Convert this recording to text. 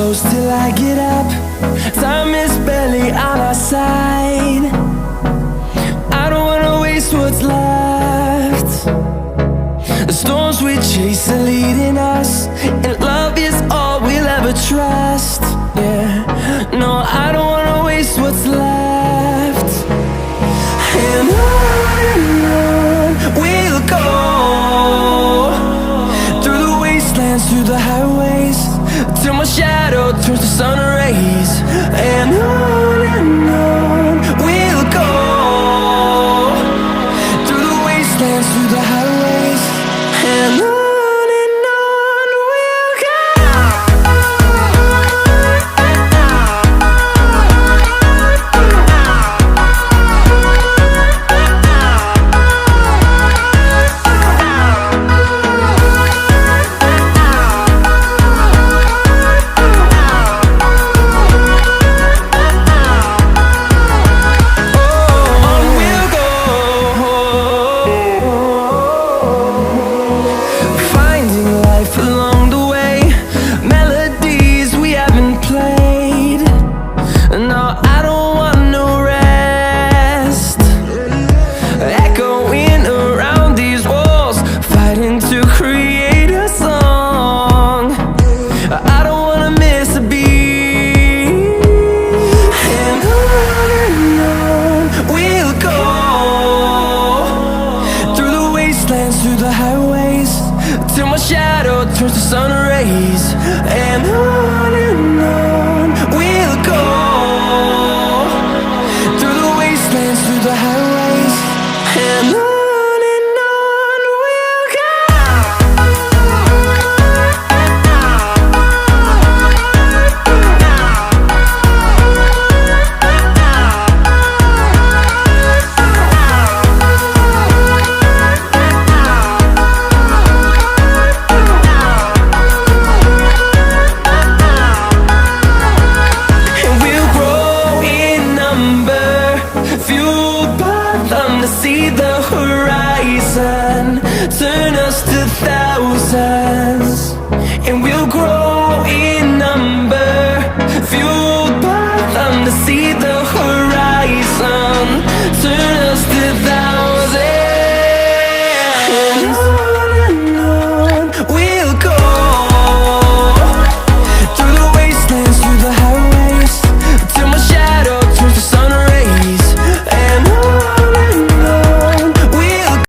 close till I get up. Time is barely on our side. I don't wanna waste what's left. The storms we chase are leading us, and love is all we'll ever trust. Yeah, no, I don't wanna waste what's left. And on we'll go, through the wastelands, through the highways, till my shadow turns to sun rays. And on we'll go, through the wastelands, through the highways, and on. Through the highways, till my shadow turns to sun rays. And on we'll go, through the wastelands, through the highways, and on. See the horizon turn us to thousands, and we'll grow